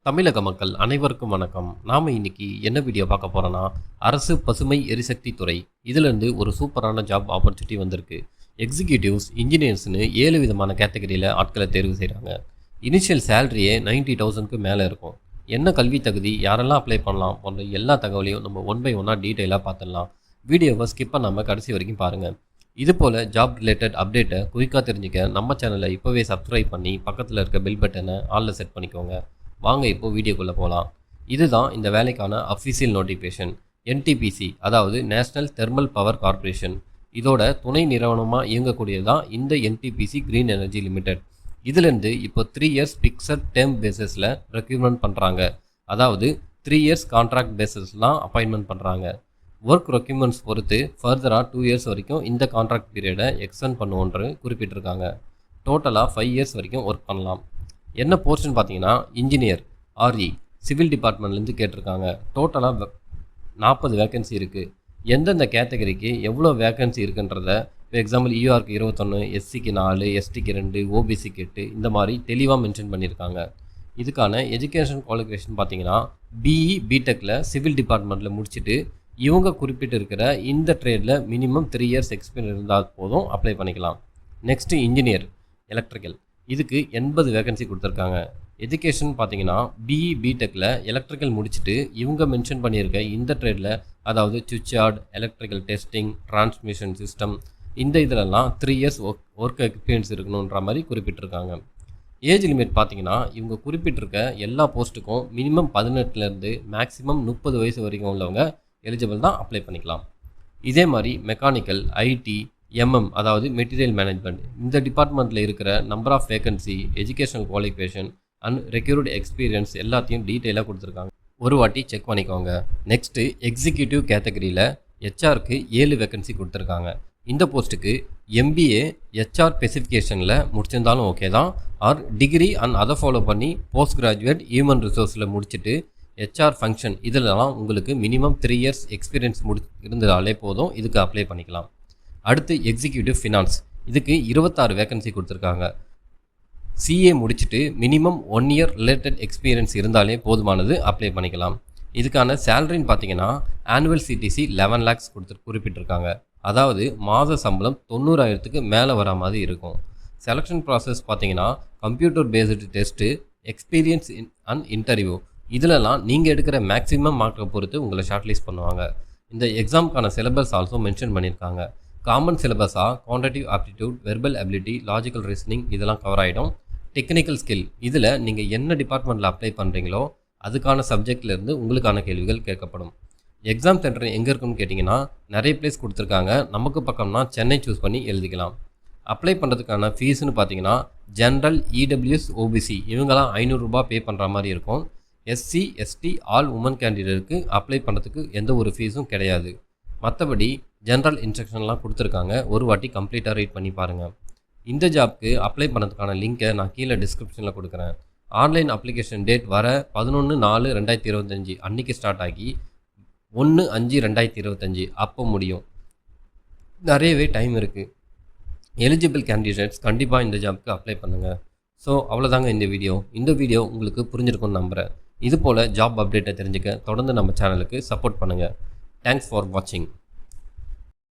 தமிழக மக்கள் அனைவருக்கும் வணக்கம். நாம இன்னைக்கு என்ன வீடியோ பார்க்க போறோம்னா, அரசு பசுமை எரிசக்தி துறை இதிலிருந்து ஒரு சூப்பரான ஜாப் ஆப்பர்ச்சுனிட்டி வந்திருக்கு. எக்ஸிக்யூட்டிவ்ஸ், இன்ஜினியர்ஸ்னு 7 விதமான கேட்டகரியில் ஆட்களை தேர்வு செய்கிறாங்க. இனிஷியல் சேலரியே 90,000க்கு மேலே இருக்கும். என்ன கல்வி தகுதி, யாரெல்லாம் அப்ளை பண்ணலாம் போன்ற எல்லா தகவலையும் நம்ம ஒன் பை ஒன்னாக டீட்டெயிலாக பார்த்துடலாம். வீடியோவை ஸ்கிப் பண்ணாமல் கடைசி வரைக்கும் பாருங்கள். இது போல் ஜாப் ரிலேட்டட் அப்டேட்டை குயிக்காக தெரிஞ்சுக்க நம்ம சேனலை இப்போவே சப்ஸ்கிரைப் பண்ணி பக்கத்தில் இருக்க பெல் பட்டனை ஆலில் செட் பண்ணிக்கோங்க. வாங்க இப்போ வீடியோக்குள்ளே போகலாம். இதுதான் இந்த வேலைக்கான அஃபிஷியல் நோட்டிஃபிகேஷன். என்டிபிசி, அதாவது நேஷ்னல் தெர்மல் பவர் கார்ப்பரேஷன், இதோட துணை நிறுவனமாக இயங்கக்கூடியது தான் இந்த என்டிபிசி கிரீன் எனர்ஜி லிமிடெட். இதுலேருந்து இப்போ 3 இயர்ஸ் பிக்சட் டேர்ம் பேசிஸில் ரெக்ரூட்மெண்ட் பண்ணுறாங்க. அதாவது 3 இயர்ஸ் கான்ட்ராக்ட் பேசிஸ்லாம் அப்பாயின்மெண்ட் பண்ணுறாங்க. ஒர்க் ரெக்யூப்மெண்ட்ஸ் பொறுத்து ஃபர்தராக 2 இயர்ஸ் வரைக்கும் இந்த கான்ட்ராக்ட் பீரியடை எக்ஸ்டெண்ட் பண்ணுவோன்று குறிப்பிட்டிருக்காங்க. டோட்டலாக 5 இயர்ஸ் வரைக்கும் ஒர்க் பண்ணலாம். என்ன போஸ்ட்னு பார்த்தீங்கன்னா, இன்ஜினியர் ஆர்இ சிவில் டிபார்ட்மெண்ட்லேருந்து கேட்டிருக்காங்க. டோட்டலாக 40 வேக்கன்சி இருக்குது. எந்தெந்த கேட்டகரிக்கு எவ்வளோ வேக்கன்சி இருக்குன்றத, இப்போ எக்ஸாம்பிள் யூஆருக்கு 21, எஸ்சிக்கு 4, எஸ்டிக்கு 2, ஓபிசிக்கு 8, இந்த மாதிரி தெளிவாக மென்ஷன் பண்ணியிருக்காங்க. இதுக்கான எஜுகேஷன் குவாலிஃபிகேஷன் பார்த்தீங்கன்னா, பிஇ பிடெக்கில் சிவில் டிபார்ட்மெண்ட்டில் முடிச்சுட்டு இவங்க குறிப்பிட்டு இருக்கிற இந்த ட்ரேடில் மினிமம் 3 இயர்ஸ் எக்ஸ்பீரியன்ஸ் இருந்தால் போதும் அப்ளை பண்ணிக்கலாம். நெக்ஸ்ட்டு இன்ஜினியர் எலக்ட்ரிக்கல், இதுக்கு 80 வேகன்சி கொடுத்துருக்காங்க. எஜுகேஷன் பார்த்தீங்கன்னா, பிஇ பிடெக்கில் எலக்ட்ரிக்கல் முடிச்சுட்டு இவங்க மென்ஷன் பண்ணியிருக்க இந்த ட்ரேடில், அதாவது சுவிட்ச் yard, electrical testing, transmission system, இந்த இதிலெல்லாம் 3 இயர்ஸ் ஒர்க் எக்ஸ்பீரியன்ஸ் இருக்கணுன்ற மாதிரி குறிப்பிட்டிருக்காங்க. ஏஜ் லிமிட் பார்த்தீங்கன்னா, இவங்க குறிப்பிட்டிருக்க எல்லா போஸ்ட்டுக்கும் மினிமம் 18லேருந்து மேக்ஸிமம் 30 வயசு வரைக்கும் உள்ளவங்க எலிஜிபிள் தான் அப்ளை பண்ணிக்கலாம். இதே மாதிரி மெக்கானிக்கல், ஐடி, அதாவது மெட்டீரியல் மேனேஜ்மெண்ட், இந்த டிபார்ட்மெண்ட்டில் இருக்கிற number of vacancy, educational qualification and required experience எல்லாத்தையும் டீட்டெயிலாக கொடுத்துருக்காங்க. ஒரு வாட்டி செக் பண்ணிக்கோங்க. நெக்ஸ்ட்டு எக்ஸிக்யூட்டிவ் கேட்டகரியில் ஹெச்ஆருக்கு 7 வேகன்சி கொடுத்துருக்காங்க. இந்த போஸ்ட்டுக்கு எம்பிஏ ஹெச்ஆர் ஸ்பெசிஃபிகேஷனில் முடிச்சிருந்தாலும் ஓகே தான், ஆர் டிகிரி அண்ட் அதை ஃபாலோ பண்ணி போஸ்ட் கிராஜுவேட் ஹியூமன் ரிசோர்ஸில் முடிச்சுட்டு ஹெச்ஆர் ஃபங்க்ஷன் இதிலலாம் உங்களுக்கு மினிமம் 3 இயர்ஸ் எக்ஸ்பீரியன்ஸ் இருந்ததாலே போதும், இதுக்கு அப்ளை பண்ணிக்கலாம். அடுத்து எக்ஸிக்யூட்டிவ் ஃபினான்ஸ், இதுக்கு 26 வேகன்சி கொடுத்துருக்காங்க. சிஏ முடிச்சுட்டு மினிமம் 1 இயர் ரிலேட்டட் எக்ஸ்பீரியன்ஸ் இருந்தாலே போதுமானது, அப்ளை பண்ணிக்கலாம். இதுக்கான சேலரின்னு பார்த்தீங்கன்னா, ஆனுவல் சிடிசி 11 lakhs குறிப்பிட்டிருக்காங்க. அதாவது மாத சம்பளம் 90,000க்கு மேலே வர மாதிரி இருக்கும். செலெக்ஷன் ப்ராசஸ் பார்த்தீங்கன்னா, computer based test, experience and interview, இதிலலாம் நீங்கள் எடுக்கிற மேக்ஸிமம் மார்க்கை பொறுத்து உங்களை ஷார்ட்லிஸ்ட் பண்ணுவாங்க. இந்த எக்ஸாமுக்கான சிலபஸ் ஆல்சோ மென்ஷன் பண்ணியிருக்காங்க. காமன் சிலபஸாக quantitative aptitude, verbal ability, logical reasoning இதெல்லாம் கவர் ஆகிடும். டெக்னிக்கல் ஸ்கில், இதில் நீங்கள் என்ன டிபார்ட்மெண்ட்டில் அப்ளை பண்ணுறீங்களோ அதுக்கான சப்ஜெக்ட்லேருந்து உங்களுக்கான கேள்விகள் கேட்கப்படும். எக்ஸாம் சென்டர் எங்கே இருக்குன்னு கேட்டிங்கன்னா, நிறைய பிளேஸ் கொடுத்துருக்காங்க. நமக்கு பக்கம்னா சென்னை சூஸ் பண்ணி எழுதிக்கலாம். அப்ளை பண்ணுறதுக்கான ஃபீஸ்னு பார்த்தீங்கன்னா, ஜென்ரல், இடபிள்யூஎஸ், ஓபிசி இவங்கெல்லாம் 500 ரூபாய் பே பண்ணுற மாதிரி இருக்கும். எஸ்சி, எஸ்டி, ஆல் உமன் கேண்டிடேட்டுக்கு அப்ளை பண்ணுறதுக்கு எந்த ஒரு ஃபீஸும் கிடையாது. மற்றபடி ஜென்ரல் இன்ஸ்ட்ரக்ஷன்லாம் கொடுத்துருக்காங்க. ஒரு வாட்டி கம்ப்ளீட்டாக ரீட் பண்ணி பாருங்கள். இந்த ஜாப்க்கு அப்ளை பண்ணதுக்கான லிங்க்கை நான் கீழே டிஸ்கிரிப்ஷனில் கொடுக்குறேன். ஆன்லைன் அப்ளிகேஷன் டேட் வர 11/4/2025 அன்றைக்கி ஸ்டார்ட் ஆகி 1/5/2025 அப்போ முடியும். நிறையவே டைம் இருக்குது. எலிஜிபிள் கேண்டிடேட்ஸ் கண்டிப்பாக இந்த ஜாப்க்கு அப்ளை பண்ணுங்கள். ஸோ அவ்வளோதாங்க இந்த வீடியோ உங்களுக்கு புரிஞ்சிருக்கும்னு நம்புகிறேன். இது போல் ஜாப் அப்டேட்டை தெரிஞ்சுக்க தொடர்ந்து நம்ம சேனலுக்கு சப்போர்ட் பண்ணுங்கள். தேங்க்ஸ் ஃபார் வாட்சிங்.